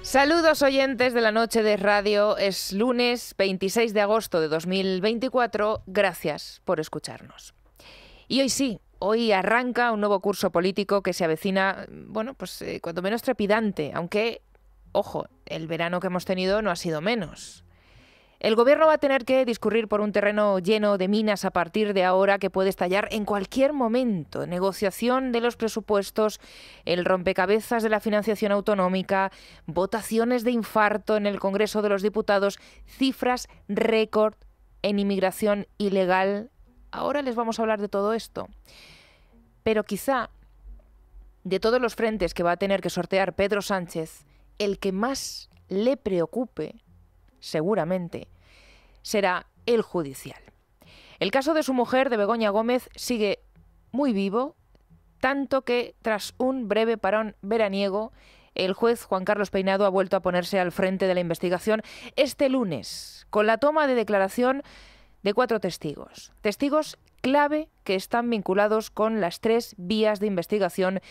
Saludos oyentes de la Noche de Radio, es lunes 26 de agosto de 2024, gracias por escucharnos. Y hoy sí, hoy arranca un nuevo curso político que se avecina, cuanto menos trepidante, aunque, ojo, el verano que hemos tenido no ha sido menos. El gobierno va a tener que discurrir por un terreno lleno de minas a partir de ahora que puede estallar en cualquier momento. Negociación de los presupuestos, el rompecabezas de la financiación autonómica, votaciones de infarto en el Congreso de los Diputados, cifras récord en inmigración ilegal. Ahora les vamos a hablar de todo esto. Pero quizá, de todos los frentes que va a tener que sortear Pedro Sánchez, el que más le preocupe seguramente, será el judicial. El caso de su mujer, de Begoña Gómez, sigue muy vivo, tanto que tras un breve parón veraniego, el juez Juan Carlos Peinado ha vuelto a ponerse al frente de la investigación este lunes, con la toma de declaración de 4 testigos. Testigos clave que están vinculados con las 3 vías de investigación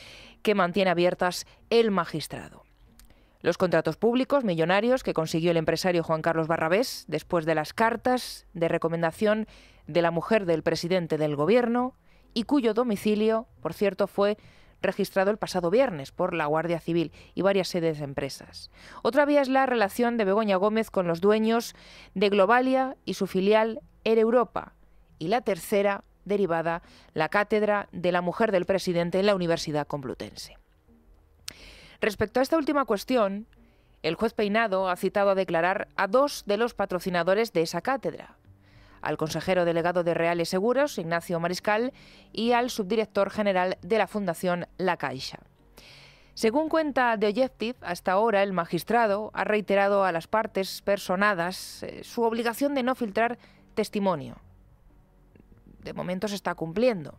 que mantiene abiertas el magistrado. Los contratos públicos millonarios que consiguió el empresario Juan Carlos Barrabés después de las cartas de recomendación de la mujer del presidente del gobierno y cuyo domicilio, por cierto, fue registrado el pasado viernes por la Guardia Civil y varias sedes de empresas. Otra vía es la relación de Begoña Gómez con los dueños de Globalia y su filial Air Europa. Y la tercera, derivada, la cátedra de la mujer del presidente en la Universidad Complutense. Respecto a esta última cuestión, el juez Peinado ha citado a declarar a 2 de los patrocinadores de esa cátedra, al consejero delegado de Reales Seguros, Ignacio Mariscal, y al subdirector general de la Fundación La Caixa. Según cuenta The Objective, hasta ahora el magistrado ha reiterado a las partes personadas su obligación de no filtrar testimonio. De momento se está cumpliendo.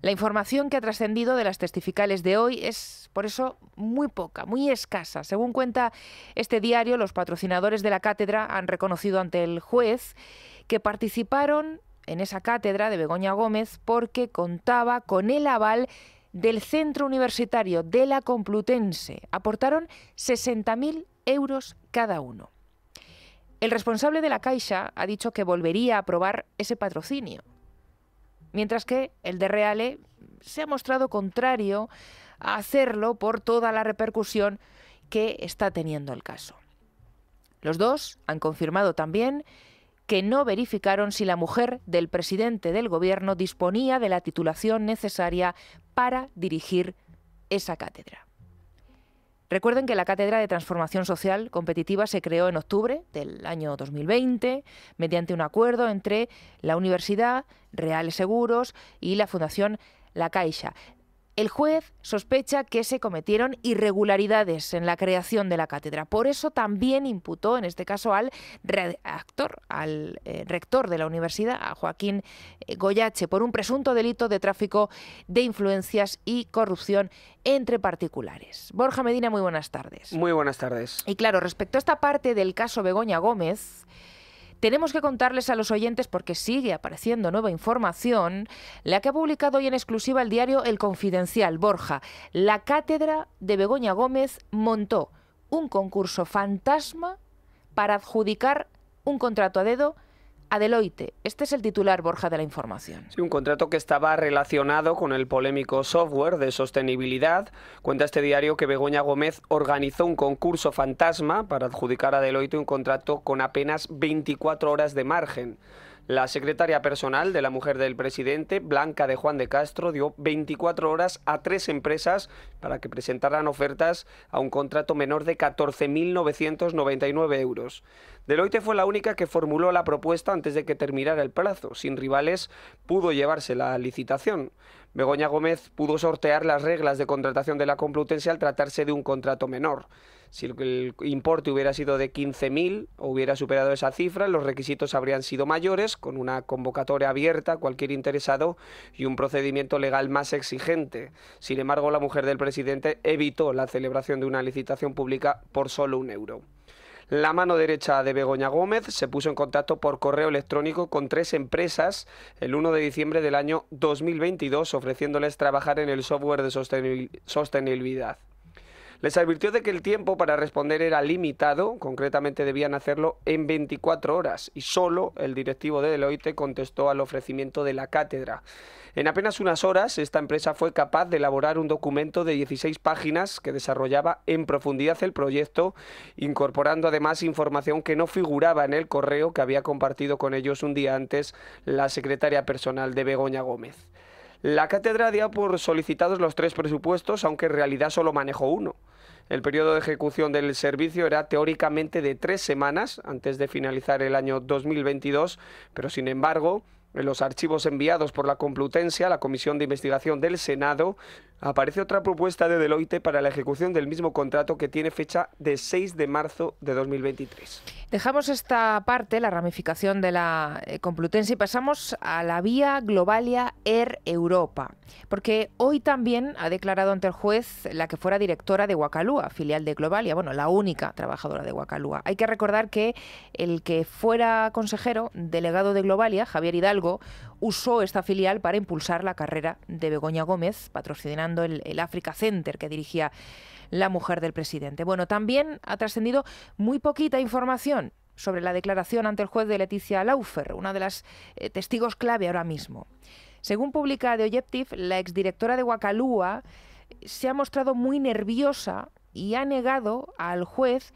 La información que ha trascendido de las testificales de hoy es, por eso, muy poca, muy escasa. Según cuenta este diario, los patrocinadores de la cátedra han reconocido ante el juez que participaron en esa cátedra de Begoña Gómez porque contaba con el aval del Centro Universitario de la Complutense. Aportaron 60.000 euros cada uno. El responsable de la Caixa ha dicho que volvería a aprobar ese patrocinio, mientras que el de Reale se ha mostrado contrario a hacerlo por toda la repercusión que está teniendo el caso. Los dos han confirmado también que no verificaron si la mujer del presidente del gobierno disponía de la titulación necesaria para dirigir esa cátedra. Recuerden que la Cátedra de Transformación Social Competitiva se creó en octubre del año 2020 mediante un acuerdo entre la Universidad, Reales Seguros y la Fundación La Caixa. El juez sospecha que se cometieron irregularidades en la creación de la cátedra. Por eso también imputó, en este caso, al rector de la universidad, a Joaquín Goyache, por un presunto delito de tráfico de influencias y corrupción entre particulares. Borja Medina, muy buenas tardes. Muy buenas tardes. Y claro, respecto a esta parte del caso Begoña Gómez, tenemos que contarles a los oyentes, porque sigue apareciendo nueva información, la que ha publicado hoy en exclusiva el diario El Confidencial. Borja, la cátedra de Begoña Gómez montó un concurso fantasma para adjudicar un contrato a dedo a Deloitte. Este es el titular, Borja, de la información. Sí, un contrato que estaba relacionado con el polémico software de sostenibilidad. Cuenta este diario que Begoña Gómez organizó un concurso fantasma para adjudicar a Deloitte un contrato con apenas 24 horas de margen. La secretaria personal de la mujer del presidente, Blanca de Juan de Castro, dio 24 horas a 3 empresas para que presentaran ofertas a un contrato menor de 14.999 euros. Deloitte fue la única que formuló la propuesta antes de que terminara el plazo. Sin rivales, pudo llevarse la licitación. Begoña Gómez pudo sortear las reglas de contratación de la Complutense al tratarse de un contrato menor. Si el importe hubiera sido de 15.000 o hubiera superado esa cifra, los requisitos habrían sido mayores, con una convocatoria abierta a cualquier interesado y un procedimiento legal más exigente. Sin embargo, la mujer del presidente evitó la celebración de una licitación pública por solo 1 euro. La mano derecha de Begoña Gómez se puso en contacto por correo electrónico con 3 empresas el 1 de diciembre del año 2022, ofreciéndoles trabajar en el software de sostenibilidad. Les advirtió de que el tiempo para responder era limitado, concretamente debían hacerlo en 24 horas, y solo el directivo de Deloitte contestó al ofrecimiento de la cátedra. En apenas unas horas, esta empresa fue capaz de elaborar un documento de 16 páginas que desarrollaba en profundidad el proyecto, incorporando además información que no figuraba en el correo que había compartido con ellos un día antes la secretaria personal de Begoña Gómez. La cátedra dio por solicitados los 3 presupuestos, aunque en realidad solo manejó uno. El periodo de ejecución del servicio era teóricamente de 3 semanas antes de finalizar el año 2022, pero sin embargo, en los archivos enviados por la Complutense a la Comisión de Investigación del Senado, aparece otra propuesta de Deloitte para la ejecución del mismo contrato que tiene fecha de 6 de marzo de 2023. Dejamos esta parte, la ramificación de la Complutense, y pasamos a la vía Globalia Air Europa, porque hoy también ha declarado ante el juez la que fuera directora de Guacalúa, filial de Globalia, bueno, la única trabajadora de Guacalúa. Hay que recordar que el que fuera consejero delegado de Globalia, Javier Hidalgo, usó esta filial para impulsar la carrera de Begoña Gómez, patrocinando el Africa Center que dirigía la mujer del presidente. Bueno, también ha trascendido muy poquita información sobre la declaración ante el juez de Leticia Laufer, una de las testigos clave ahora mismo. Según publica The Objective, la exdirectora de Guacalúa se ha mostrado muy nerviosa y ha negado al juez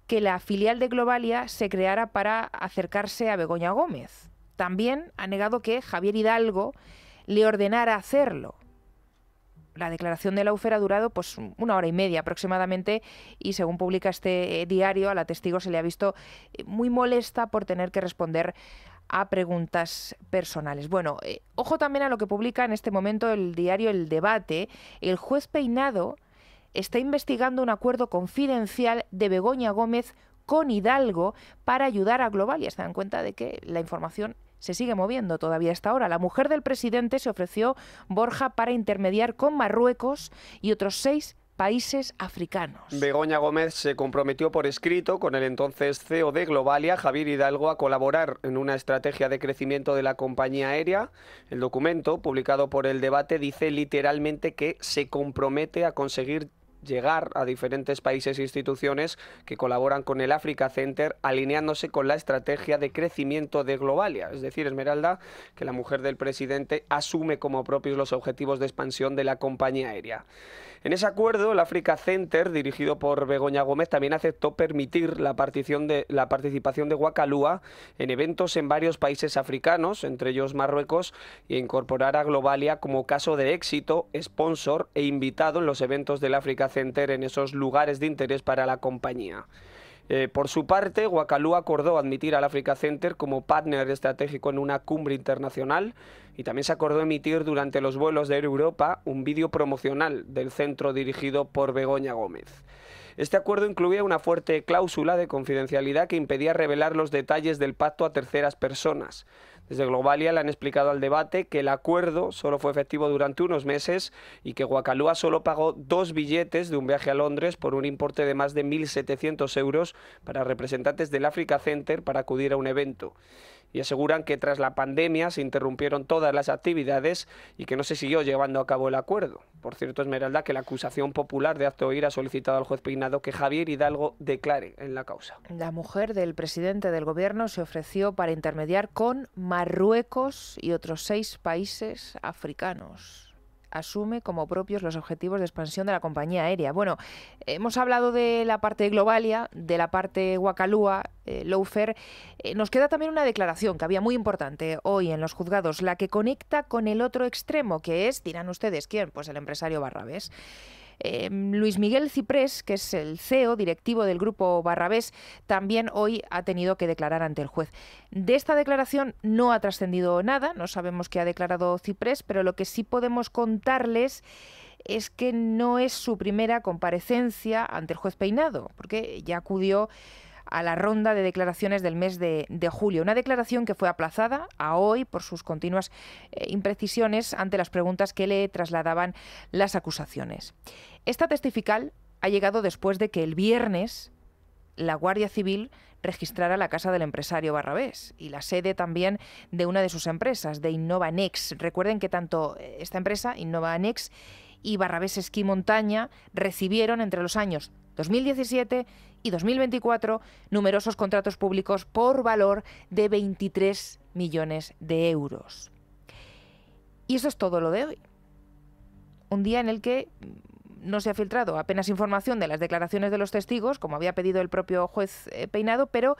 que la filial de Globalia se creara para acercarse a Begoña Gómez. También ha negado que Javier Hidalgo le ordenara hacerlo. La declaración de Laufer ha durado pues 1 hora y media aproximadamente, y según publica este diario, a la testigo se le ha visto muy molesta por tener que responder a preguntas personales. Bueno, ojo también a lo que publica en este momento el diario El Debate. El juez Peinado está investigando un acuerdo confidencial de Begoña Gómez con Hidalgo para ayudar a Globalia. Se dan cuenta de que la información se sigue moviendo todavía a esta hora. La mujer del presidente se ofreció, Borja, para intermediar con Marruecos y otros 6 países africanos. Begoña Gómez se comprometió por escrito con el entonces CEO de Globalia, Javier Hidalgo, a colaborar en una estrategia de crecimiento de la compañía aérea. El documento, publicado por El Debate, dice literalmente que se compromete a conseguir llegar a diferentes países e instituciones que colaboran con el Africa Center, alineándose con la estrategia de crecimiento de Globalia. Es decir, Esmeralda, que la mujer del presidente asume como propios los objetivos de expansión de la compañía aérea. En ese acuerdo, el Africa Center, dirigido por Begoña Gómez, también aceptó permitir la participación de Guacalúa en eventos en varios países africanos, entre ellos Marruecos, e incorporar a Globalia como caso de éxito, sponsor e invitado en los eventos del Africa Center en esos lugares de interés para la compañía. Por su parte, Guacalúa acordó admitir al Africa Center como partner estratégico en una cumbre internacional, y también se acordó emitir durante los vuelos de Air Europa un vídeo promocional del centro dirigido por Begoña Gómez. Este acuerdo incluía una fuerte cláusula de confidencialidad que impedía revelar los detalles del pacto a terceras personas. Desde Globalia le han explicado al Debate que el acuerdo solo fue efectivo durante unos meses y que Guacalúa solo pagó 2 billetes de un viaje a Londres por un importe de más de 1.700 euros para representantes del Africa Center para acudir a un evento. Y aseguran que tras la pandemia se interrumpieron todas las actividades y que no se siguió llevando a cabo el acuerdo. Por cierto, Esmeralda, que la acusación popular de acto oír ha solicitado al juez Peinado que Javier Hidalgo declare en la causa. La mujer del presidente del gobierno se ofreció para intermediar con Marruecos y otros 6 países africanos. Asume como propios los objetivos de expansión de la compañía aérea. Bueno, hemos hablado de la parte de Globalia, de la parte Guacalúa, Laufer. Nos queda también una declaración que había muy importante hoy en los juzgados, la que conecta con el otro extremo, que es, dirán ustedes, ¿quién? Pues el empresario Barrabés. Luis Miguel Ciprés, que es el CEO directivo del grupo Barrabés, también hoy ha tenido que declarar ante el juez. De esta declaración no ha trascendido nada, no sabemos qué ha declarado Ciprés, pero lo que sí podemos contarles es que no es su primera comparecencia ante el juez Peinado, porque ya acudió a la ronda de declaraciones del mes de julio. Una declaración que fue aplazada a hoy por sus continuas imprecisiones ante las preguntas que le trasladaban las acusaciones. Esta testifical ha llegado después de que el viernes la Guardia Civil registrara la casa del empresario Barrabés y la sede también de una de sus empresas, de Innova Next. Recuerden que tanto esta empresa, Innova Next, y Barrabés Esquí Montaña recibieron entre los años 2017 y 2024 numerosos contratos públicos por valor de 23 millones de euros. Y eso es todo lo de hoy. Un día en el que no se ha filtrado apenas información de las declaraciones de los testigos, como había pedido el propio juez Peinado, pero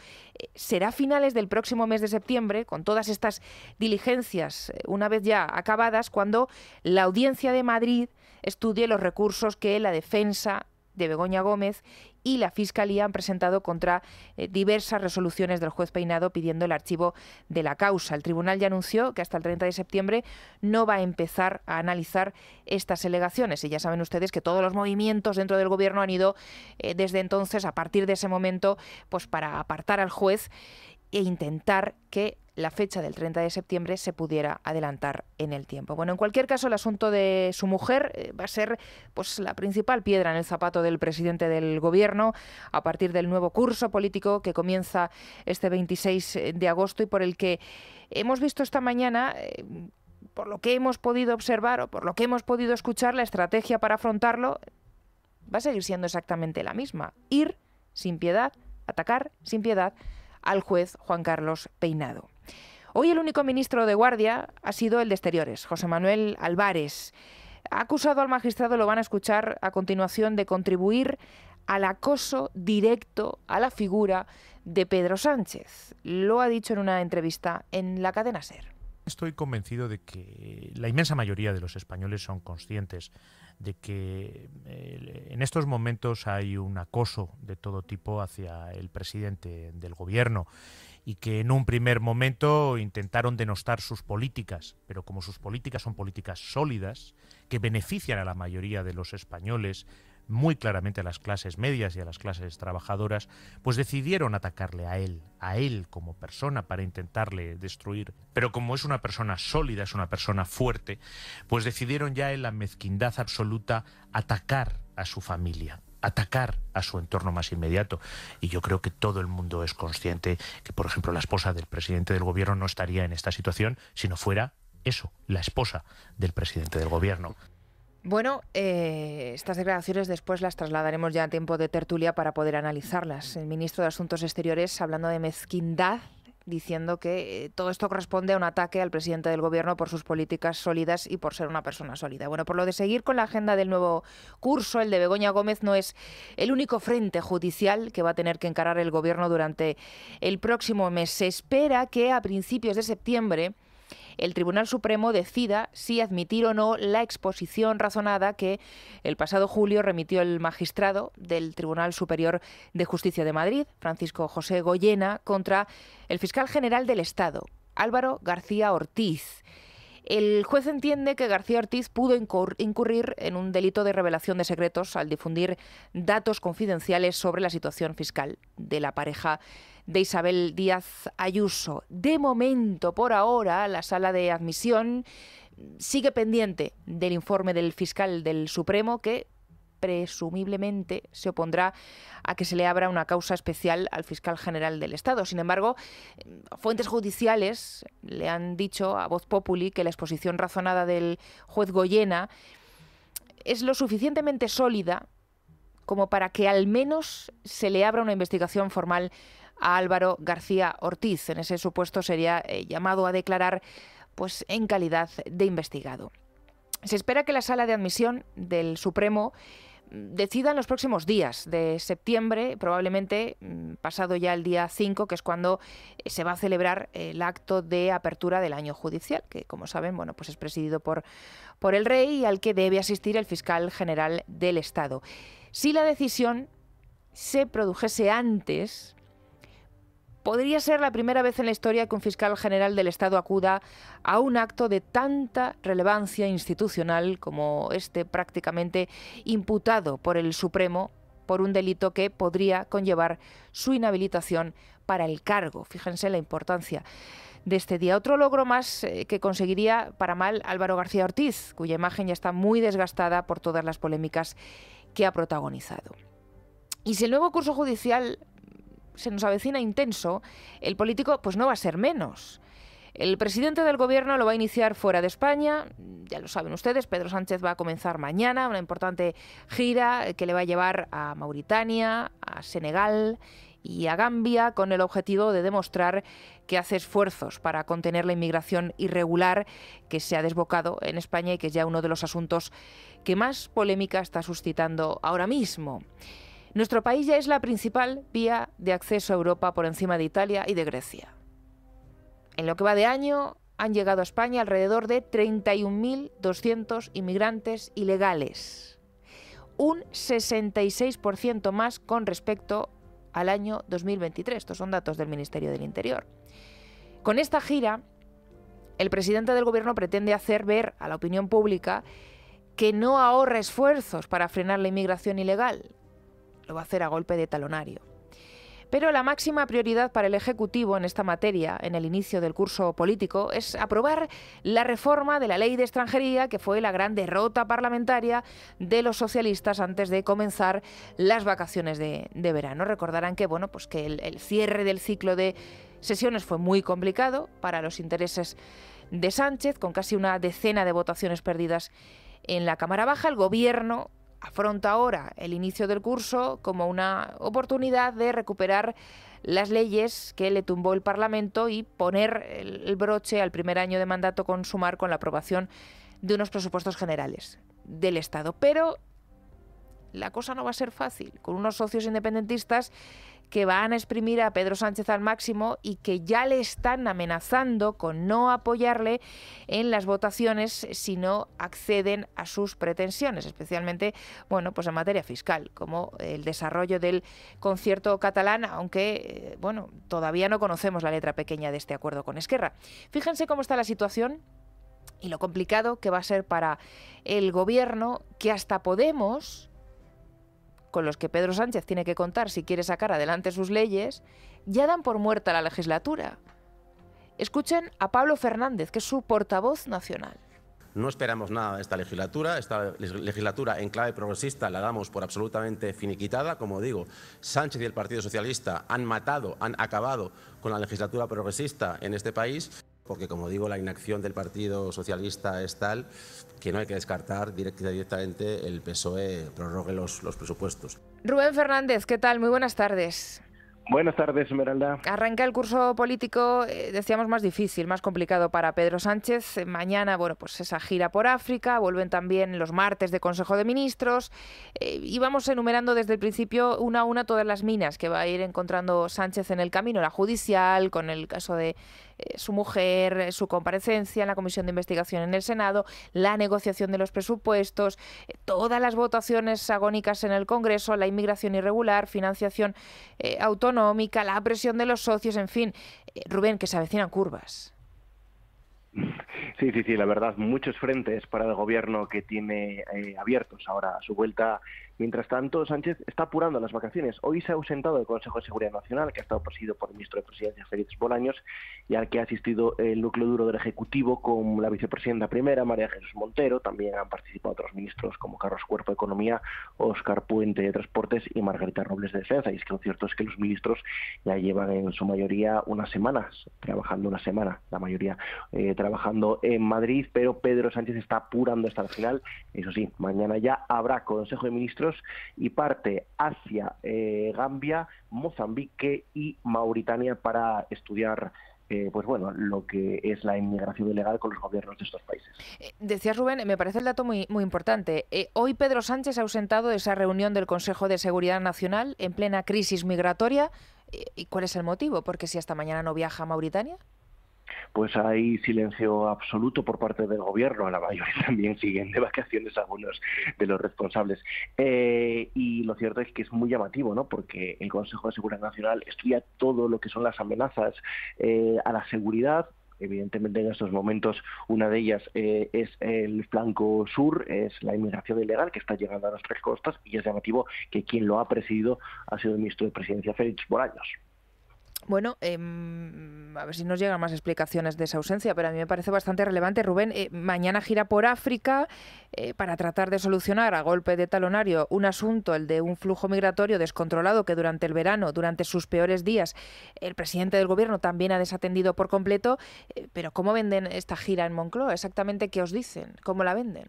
será a finales del próximo mes de septiembre, con todas estas diligencias una vez ya acabadas, cuando la Audiencia de Madrid estudie los recursos que la defensa de Begoña Gómez y la Fiscalía han presentado contra diversas resoluciones del juez Peinado pidiendo el archivo de la causa. El tribunal ya anunció que hasta el 30 de septiembre no va a empezar a analizar estas alegaciones. Y ya saben ustedes que todos los movimientos dentro del Gobierno han ido desde entonces, a partir de ese momento, pues para apartar al juez e intentar que la fecha del 30 de septiembre se pudiera adelantar en el tiempo. Bueno, en cualquier caso, el asunto de su mujer va a ser pues la principal piedra en el zapato del presidente del Gobierno a partir del nuevo curso político que comienza este 26 de agosto y por el que hemos visto esta mañana, por lo que hemos podido observar o por lo que hemos podido escuchar, la estrategia para afrontarlo va a seguir siendo exactamente la misma: ir sin piedad, atacar sin piedad al juez Juan Carlos Peinado. Hoy el único ministro de guardia ha sido el de Exteriores, José Manuel Álvarez. Ha acusado al magistrado, lo van a escuchar a continuación, de contribuir al acoso directo a la figura de Pedro Sánchez. Lo ha dicho en una entrevista en la cadena SER. Estoy convencido de que la inmensa mayoría de los españoles son conscientes de que en estos momentos hay un acoso de todo tipo hacia el presidente del Gobierno y que en un primer momento intentaron denostar sus políticas, pero como sus políticas son políticas sólidas, que benefician a la mayoría de los españoles, muy claramente a las clases medias y a las clases trabajadoras, pues decidieron atacarle a él como persona para intentarle destruir. Pero como es una persona sólida, es una persona fuerte, pues decidieron ya en la mezquindad absoluta atacar a su familia, atacar a su entorno más inmediato. Y yo creo que todo el mundo es consciente que, por ejemplo, la esposa del presidente del Gobierno no estaría en esta situación si no fuera eso, la esposa del presidente del Gobierno. Bueno, estas declaraciones después las trasladaremos ya a tiempo de tertulia para poder analizarlas. El ministro de Asuntos Exteriores hablando de mezquindad, diciendo que todo esto corresponde a un ataque al presidente del Gobierno por sus políticas sólidas y por ser una persona sólida. Bueno, por lo de seguir con la agenda del nuevo curso, el de Begoña Gómez no es el único frente judicial que va a tener que encarar el Gobierno durante el próximo mes. Se espera que a principios de septiembre el Tribunal Supremo decida si admitir o no la exposición razonada que el pasado julio remitió el magistrado del Tribunal Superior de Justicia de Madrid, Francisco José Goyena, contra el fiscal general del Estado, Álvaro García Ortiz. El juez entiende que García Ortiz pudo incurrir en un delito de revelación de secretos al difundir datos confidenciales sobre la situación fiscal de la pareja de Isabel Díaz Ayuso. De momento, por ahora, la sala de admisión sigue pendiente del informe del fiscal del Supremo, que presumiblemente se opondrá a que se le abra una causa especial al fiscal general del Estado. Sin embargo, fuentes judiciales le han dicho a Voz Populi que la exposición razonada del juez Goyena es lo suficientemente sólida como para que al menos se le abra una investigación formal a Álvaro García Ortiz. En ese supuesto sería llamado a declarar pues en calidad de investigado. Se espera que la sala de admisión del Supremo decida en los próximos días de septiembre, probablemente pasado ya el día 5, que es cuando se va a celebrar el acto de apertura del año judicial, que como saben, bueno, pues es presidido por el rey y al que debe asistir el fiscal general del Estado. Si la decisión se produjese antes, podría ser la primera vez en la historia que un fiscal general del Estado acuda a un acto de tanta relevancia institucional como este, prácticamente imputado por el Supremo por un delito que podría conllevar su inhabilitación para el cargo. Fíjense la importancia de este día. Otro logro más que conseguiría para mal Álvaro García Ortiz, cuya imagen ya está muy desgastada por todas las polémicas que ha protagonizado. Y si el nuevo curso judicial se nos avecina intenso, el político pues no va a ser menos. El presidente del Gobierno lo va a iniciar fuera de España, ya lo saben ustedes, Pedro Sánchez va a comenzar mañana una importante gira que le va a llevar a Mauritania, a Senegal y a Gambia, con el objetivo de demostrar que hace esfuerzos para contener la inmigración irregular que se ha desbocado en España y que es ya uno de los asuntos que más polémica está suscitando ahora mismo. Nuestro país ya es la principal vía de acceso a Europa por encima de Italia y de Grecia. En lo que va de año han llegado a España alrededor de 31.200 inmigrantes ilegales, un 66% más con respecto al año 2023. Estos son datos del Ministerio del Interior. Con esta gira, el presidente del Gobierno pretende hacer ver a la opinión pública que no ahorra esfuerzos para frenar la inmigración ilegal. Lo va a hacer a golpe de talonario. Pero la máxima prioridad para el Ejecutivo en esta materia, en el inicio del curso político, es aprobar la reforma de la Ley de Extranjería, que fue la gran derrota parlamentaria de los socialistas antes de comenzar las vacaciones de verano. Recordarán que, pues que el cierre del ciclo de sesiones fue muy complicado para los intereses de Sánchez, con casi una decena de votaciones perdidas en la Cámara Baja. El Gobierno afronta ahora el inicio del curso como una oportunidad de recuperar las leyes que le tumbó el Parlamento y poner el broche al primer año de mandato con Sumar, con la aprobación de unos presupuestos generales del Estado. Pero la cosa no va a ser fácil, con unos socios independentistas que van a exprimir a Pedro Sánchez al máximo y que ya le están amenazando con no apoyarle en las votaciones si no acceden a sus pretensiones, especialmente en materia fiscal, como el desarrollo del concierto catalán, aunque todavía no conocemos la letra pequeña de este acuerdo con Esquerra. Fíjense cómo está la situación y lo complicado que va a ser para el Gobierno, que hasta Podemos, con los que Pedro Sánchez tiene que contar si quiere sacar adelante sus leyes, ya dan por muerta la legislatura. Escuchen a Pablo Fernández, que es su portavoz nacional. No esperamos nada de esta legislatura. Esta legislatura en clave progresista la damos por absolutamente finiquitada. Como digo, Sánchez y el Partido Socialista han acabado con la legislatura progresista en este país, porque, como digo, la inacción del Partido Socialista es tal que no hay que descartar directamente el PSOE prorrogue los presupuestos. Rubén Fernández, ¿qué tal? Muy buenas tardes. Buenas tardes, Esmeralda. Arranca el curso político, decíamos, más difícil, más complicado para Pedro Sánchez. Mañana, esa gira por África, vuelven también los martes de Consejo de Ministros y vamos enumerando desde el principio una a una todas las minas que va a ir encontrando Sánchez en el camino. La judicial, con el caso de su mujer, su comparecencia en la Comisión de Investigación en el Senado, la negociación de los presupuestos, todas las votaciones agónicas en el Congreso, la inmigración irregular, financiación autonómica, la presión de los socios, en fin. Rubén, que se avecinan curvas. Sí, la verdad, muchos frentes para el Gobierno que tiene abiertos ahora a su vuelta. Mientras tanto, Sánchez está apurando las vacaciones. Hoy se ha ausentado del Consejo de Seguridad Nacional, que ha estado presidido por el ministro de Presidencia, Félix Bolaños, y al que ha asistido el núcleo duro del Ejecutivo, con la vicepresidenta primera, María Jesús Montero. También han participado otros ministros como Carlos Cuerpo de Economía, Óscar Puente de Transportes y Margarita Robles de Defensa. Y es que lo cierto es que los ministros ya llevan en su mayoría la mayoría trabajando en Madrid, pero Pedro Sánchez está apurando hasta el final. Eso sí, mañana ya habrá Consejo de Ministros y parte hacia Gambia, Mozambique y Mauritania para estudiar lo que es la inmigración ilegal con los gobiernos de estos países. Decías, Rubén, me parece el dato muy importante. Hoy Pedro Sánchez se ha ausentado de esa reunión del Consejo de Seguridad Nacional en plena crisis migratoria. ¿Y cuál es el motivo? ¿Porque si hasta mañana no viaja a Mauritania? Pues hay silencio absoluto por parte del Gobierno. A la mayoría también siguen de vacaciones algunos de los responsables. Y lo cierto es que es muy llamativo, ¿no? Porque el Consejo de Seguridad Nacional estudia todo lo que son las amenazas a la seguridad. Evidentemente, en estos momentos, una de ellas es el flanco sur, es la inmigración ilegal que está llegando a nuestras costas, y es llamativo que quien lo ha presidido ha sido el ministro de Presidencia, Félix Bolaños. Bueno, a ver si nos llegan más explicaciones de esa ausencia, pero a mí me parece bastante relevante. Rubén, mañana gira por África para tratar de solucionar a golpe de talonario un asunto, el de un flujo migratorio descontrolado que durante el verano, durante sus peores días, el presidente del gobierno también ha desatendido por completo. Pero ¿cómo venden esta gira en Moncloa? ¿Exactamente qué os dicen? ¿Cómo la venden?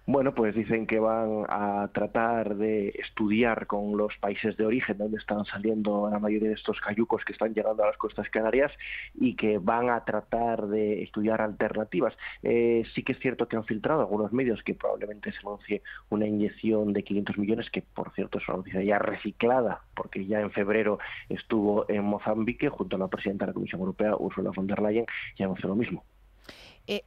Bueno, pues dicen que van a tratar de estudiar con los países de origen donde están saliendo la mayoría de estos cayucos que están llegando a las costas canarias y que van a tratar de estudiar alternativas. Sí que es cierto que han filtrado algunos medios que probablemente se anuncie una inyección de 500 millones, que por cierto es una noticia ya reciclada, porque ya en febrero estuvo en Mozambique junto a la presidenta de la Comisión Europea, Ursula von der Leyen, y anunció lo mismo.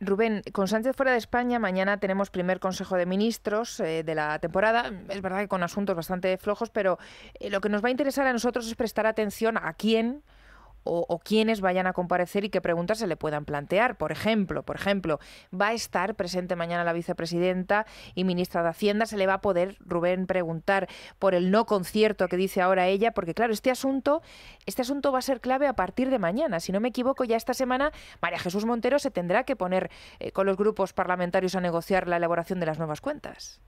Rubén, con Sánchez fuera de España, mañana tenemos primer Consejo de Ministros de la temporada. Es verdad que con asuntos bastante flojos, pero lo que nos va a interesar a nosotros es prestar atención a quién o quiénes vayan a comparecer y qué preguntas se le puedan plantear. Por ejemplo, va a estar presente mañana la vicepresidenta y ministra de Hacienda. Se le va a poder, Rubén, preguntar por el no concierto que dice ahora ella, porque claro, este asunto va a ser clave a partir de mañana. Si no me equivoco, ya esta semana María Jesús Montero se tendrá que poner con los grupos parlamentarios a negociar la elaboración de las nuevas cuentas.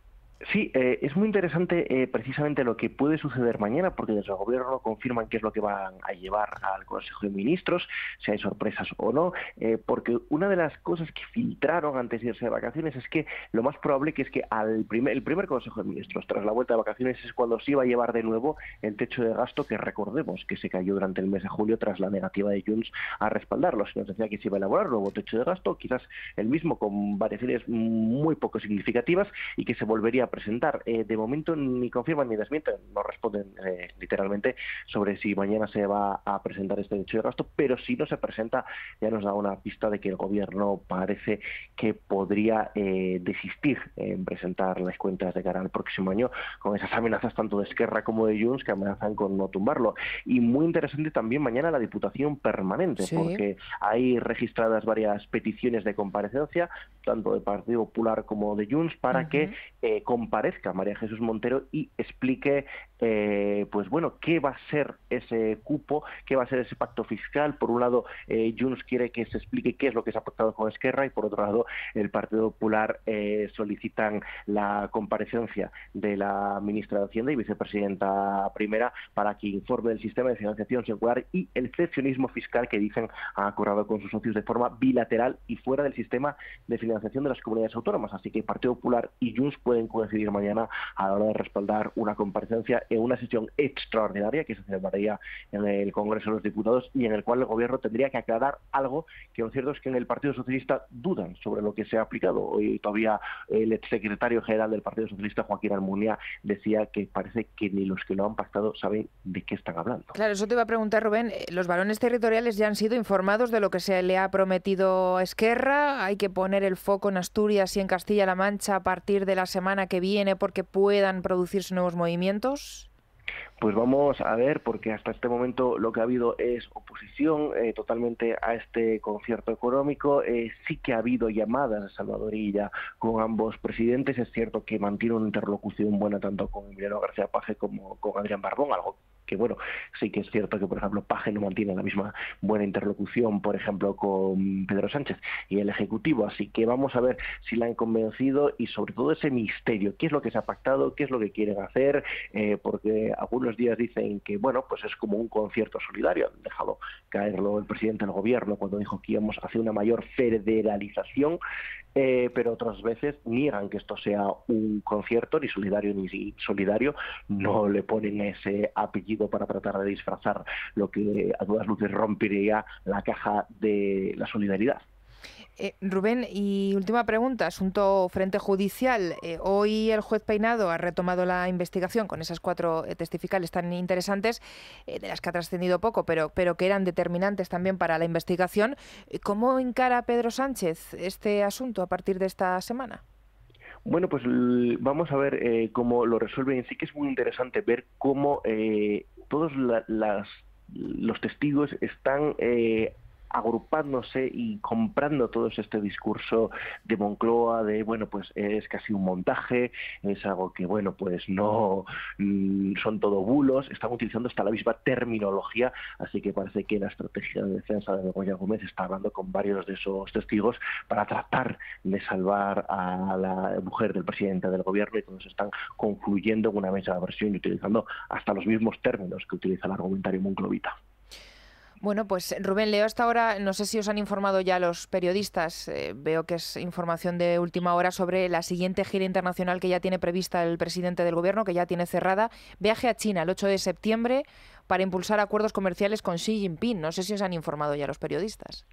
Sí, es muy interesante precisamente lo que puede suceder mañana, porque desde el Gobierno confirman qué es lo que van a llevar al Consejo de Ministros, si hay sorpresas o no, porque una de las cosas que filtraron antes de irse de vacaciones es que lo más probable que es que el primer Consejo de Ministros, tras la vuelta de vacaciones, es cuando se iba a llevar de nuevo el techo de gasto, que recordemos que se cayó durante el mes de julio tras la negativa de Junts a respaldarlo. Se nos decía que se iba a elaborar un nuevo techo de gasto, quizás el mismo con variaciones muy poco significativas, y que se volvería a presentar. De momento ni confirman ni desmienten, no responden literalmente sobre si mañana se va a presentar este techo de gasto, pero si no se presenta ya nos da una pista de que el Gobierno parece que podría desistir en presentar las cuentas de cara al próximo año, con esas amenazas tanto de Esquerra como de Junts que amenazan con no tumbarlo. Y muy interesante también mañana la Diputación Permanente, ¿sí? Porque hay registradas varias peticiones de comparecencia, tanto del Partido Popular como de Junts, para que comparezca María Jesús Montero y explique pues bueno, qué va a ser ese cupo, qué va a ser ese pacto fiscal. Por un lado, Junts quiere que se explique qué es lo que se ha pactado con Esquerra, y por otro lado, el Partido Popular solicitan la comparecencia de la ministra de Hacienda y vicepresidenta primera para que informe del sistema de financiación singular y el excepcionismo fiscal que dicen ha acordado con sus socios de forma bilateral y fuera del sistema de financiación de las comunidades autónomas. Así que el Partido Popular y Junts pueden coincidir mañana a la hora de respaldar una comparecencia en una sesión extraordinaria que se celebraría en el Congreso de los Diputados y en el cual el Gobierno tendría que aclarar algo que lo cierto es que en el Partido Socialista dudan sobre lo que se ha aplicado. Hoy todavía el exsecretario general del Partido Socialista, Joaquín Almunia, decía que parece que ni los que lo han pactado saben de qué están hablando. Claro, eso te iba a preguntar, Rubén. Los varones territoriales ya han sido informados de lo que se le ha prometido a Esquerra. Hay que poner el foco en Asturias y en Castilla-La Mancha a partir de la semana que viene porque puedan producirse nuevos movimientos. Pues vamos a ver, porque hasta este momento lo que ha habido es oposición totalmente a este concierto económico. Sí que ha habido llamadas de Salvador Illa con ambos presidentes. Es cierto que mantiene una interlocución buena tanto con Emiliano García Paje como con Adrián Barbón, algo que bueno, sí que es cierto que por ejemplo Paje no mantiene la misma buena interlocución, por ejemplo, con Pedro Sánchez y el Ejecutivo. Así que vamos a ver si la han convencido y sobre todo ese misterio, qué es lo que se ha pactado, qué es lo que quieren hacer, porque algunos días dicen que bueno, pues es como un concierto solidario. Han dejado caerlo el presidente del Gobierno cuando dijo que íbamos a hacer una mayor federalización, pero otras veces niegan que esto sea un concierto, ni solidario ni solidario, no le ponen ese apellido para tratar de disfrazar lo que a todas luces rompería la caja de la solidaridad. Rubén, y última pregunta, asunto frente judicial. Hoy el juez Peinado ha retomado la investigación con esas 4 testificales tan interesantes, de las que ha trascendido poco, pero que eran determinantes también para la investigación. ¿Cómo encara Pedro Sánchez este asunto a partir de esta semana? Bueno, pues vamos a ver cómo lo resuelven. Sí que es muy interesante ver cómo todos los testigos están agrupándose y comprando todo este discurso de Moncloa de, bueno, pues es casi un montaje, es algo que, bueno, pues no son todo bulos, están utilizando hasta la misma terminología, así que parece que la estrategia de defensa de Begoña Gómez está hablando con varios de esos testigos para tratar de salvar a la mujer del presidente del gobierno, y todos están confluyendo en una misma versión y utilizando hasta los mismos términos que utiliza el argumentario monclovita. Bueno, pues Rubén, leo hasta ahora, no sé si os han informado ya los periodistas, veo que es información de última hora sobre la siguiente gira internacional que ya tiene prevista el presidente del gobierno, que ya tiene cerrada, viaje a China el 8 de septiembre para impulsar acuerdos comerciales con Xi Jinping. No sé si os han informado ya los periodistas.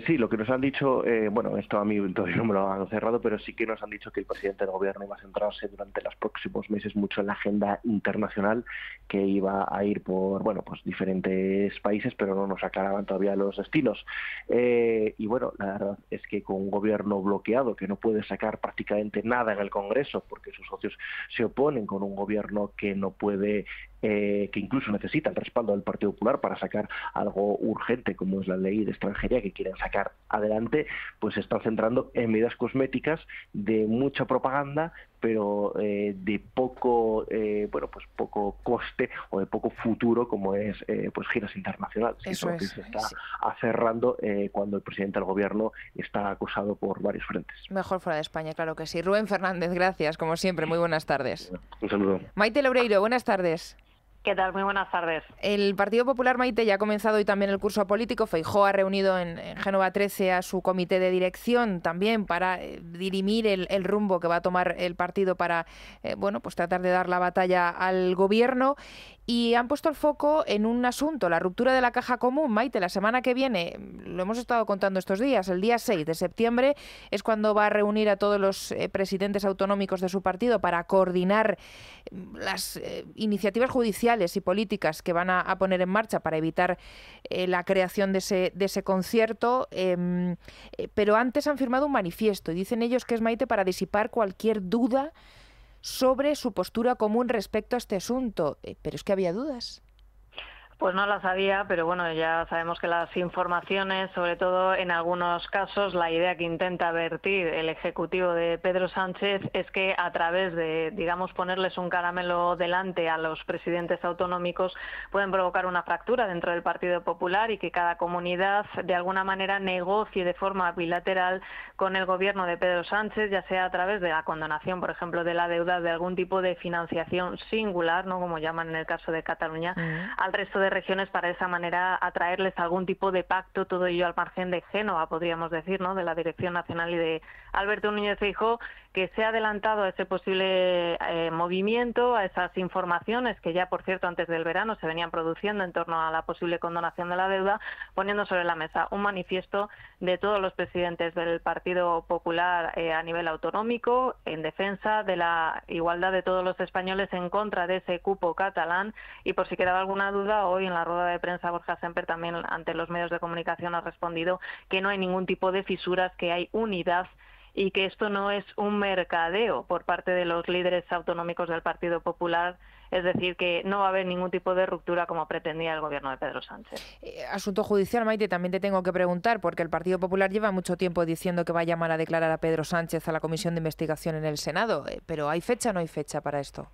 Sí, lo que nos han dicho, bueno, esto a mí todavía no me lo han cerrado, pero sí que nos han dicho que el presidente del gobierno iba a centrarse durante los próximos meses mucho en la agenda internacional, que iba a ir por, bueno, pues diferentes países, pero no nos aclaraban todavía los destinos. Y bueno, la verdad es que con un gobierno bloqueado, que no puede sacar prácticamente nada en el Congreso, porque sus socios se oponen, con un gobierno que no puede, que incluso necesita el respaldo del Partido Popular para sacar algo urgente como es la ley de extranjería que quieren sacar adelante, pues se están centrando en medidas cosméticas de mucha propaganda, pero de poco, bueno, pues poco coste o de poco futuro, como es pues giras internacionales. Eso es. Que se está aferrando cuando el presidente del gobierno está acusado por varios frentes. Mejor fuera de España, claro que sí. Rubén Fernández, gracias, como siempre. Muy buenas tardes. Un saludo. Maite Loureiro, buenas tardes. ¿Qué tal? Muy buenas tardes. El Partido Popular, Maite, ya ha comenzado hoy también el curso político. Feijóo ha reunido en Génova 13 a su comité de dirección también para dirimir el rumbo que va a tomar el partido para bueno, pues tratar de dar la batalla al gobierno. Y han puesto el foco en un asunto, la ruptura de la caja común. Maite, la semana que viene, lo hemos estado contando estos días, el día 6 de septiembre es cuando va a reunir a todos los presidentes autonómicos de su partido para coordinar las iniciativas judiciales y políticas que van a poner en marcha para evitar la creación de ese concierto. Pero antes han firmado un manifiesto y dicen ellos que es, Maite, para disipar cualquier duda sobre su postura común respecto a este asunto. Pero es que había dudas. Pues no las había, pero bueno, ya sabemos que las informaciones, sobre todo en algunos casos, la idea que intenta vertir el Ejecutivo de Pedro Sánchez es que a través de, digamos, ponerles un caramelo delante a los presidentes autonómicos pueden provocar una fractura dentro del Partido Popular y que cada comunidad de alguna manera negocie de forma bilateral con el gobierno de Pedro Sánchez, ya sea a través de la condonación, por ejemplo, de la deuda, de algún tipo de financiación singular, ¿no?, como llaman en el caso de Cataluña, al resto de regiones, para de esa manera atraerles algún tipo de pacto, todo ello al margen de Génova, podríamos decir, ¿no?, de la Dirección Nacional y de Alberto Núñez Feijóo, que se ha adelantado a ese posible movimiento, a esas informaciones que ya, por cierto, antes del verano se venían produciendo en torno a la posible condonación de la deuda, poniendo sobre la mesa un manifiesto de todos los presidentes del Partido Popular a nivel autonómico en defensa de la igualdad de todos los españoles, en contra de ese cupo catalán. Y por si quedaba alguna duda, hoy en la rueda de prensa Borja Semper también ante los medios de comunicación ha respondido que no hay ningún tipo de fisuras, que hay unidad y que esto no es un mercadeo por parte de los líderes autonómicos del Partido Popular, es decir, que no va a haber ningún tipo de ruptura como pretendía el gobierno de Pedro Sánchez. Asunto judicial, Maite, también te tengo que preguntar, porque el Partido Popular lleva mucho tiempo diciendo que va a llamar a declarar a Pedro Sánchez a la Comisión de Investigación en el Senado, pero ¿hay fecha o no hay fecha para esto?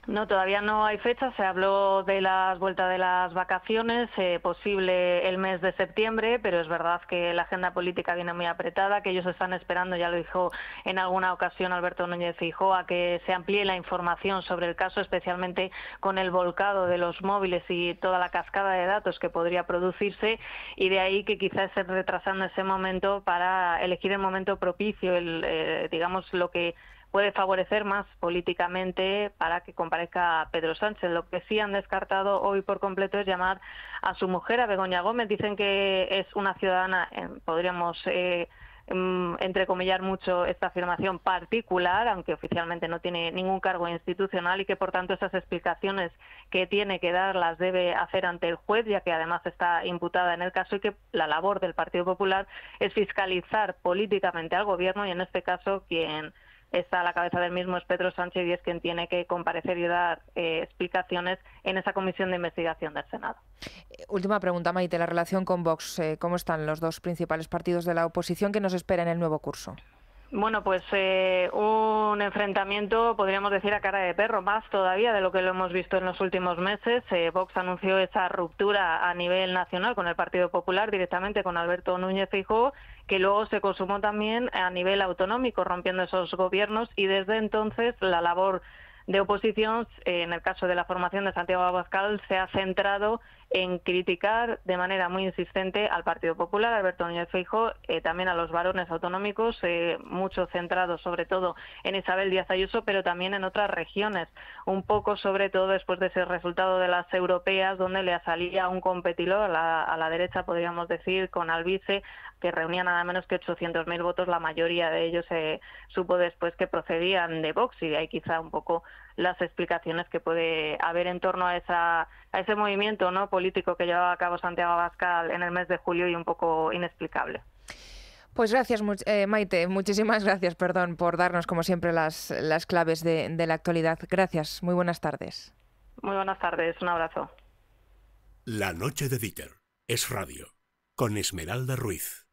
No, todavía no hay fecha. Se habló de la vuelta de las vacaciones, posible el mes de septiembre, pero es verdad que la agenda política viene muy apretada, que ellos están esperando, ya lo dijo en alguna ocasión Alberto Núñez Feijóo, a que se amplíe la información sobre el caso, especialmente con el volcado de los móviles y toda la cascada de datos que podría producirse, y de ahí que quizás estén retrasando ese momento para elegir el momento propicio, digamos, lo que puede favorecer más políticamente para que comparezca Pedro Sánchez. Lo que sí han descartado hoy por completo es llamar a su mujer, a Begoña Gómez. Dicen que es una ciudadana, podríamos entrecomillar mucho esta afirmación, particular, aunque oficialmente no tiene ningún cargo institucional, y que por tanto esas explicaciones que tiene que dar las debe hacer ante el juez, ya que además está imputada en el caso, y que la labor del Partido Popular es fiscalizar políticamente al gobierno, y en este caso quien está a la cabeza del mismo, es Pedro Sánchez, y es quien tiene que comparecer y dar explicaciones en esa comisión de investigación del Senado. Última pregunta, Maite, la relación con Vox, ¿cómo están los dos principales partidos de la oposición que nos espera en el nuevo curso? Bueno, pues un enfrentamiento, podríamos decir, a cara de perro, más todavía de lo que lo hemos visto en los últimos meses. Vox anunció esa ruptura a nivel nacional con el Partido Popular, directamente con Alberto Núñez Feijóo, que luego se consumó también a nivel autonómico, rompiendo esos gobiernos, y desde entonces la labor de oposición, en el caso de la formación de Santiago Abascal, se ha centrado en criticar de manera muy insistente al Partido Popular, a Alberto Núñez Feijóo, también a los varones autonómicos, mucho centrado sobre todo en Isabel Díaz Ayuso, pero también en otras regiones, un poco sobre todo después de ese resultado de las europeas, donde le salía un competidor a la derecha, podríamos decir, con Albize, que reunía nada menos que 800.000 votos. La mayoría de ellos se supo después que procedían de Vox, y de ahí quizá un poco las explicaciones que puede haber en torno a ese movimiento, ¿no?, político que llevaba a cabo Santiago Abascal en el mes de julio, y un poco inexplicable. Pues gracias, Maite, muchísimas gracias, por darnos, como siempre, las claves de la actualidad. Gracias, muy buenas tardes. Muy buenas tardes, un abrazo. La noche de Dieter es radio, con Esmeralda Ruiz.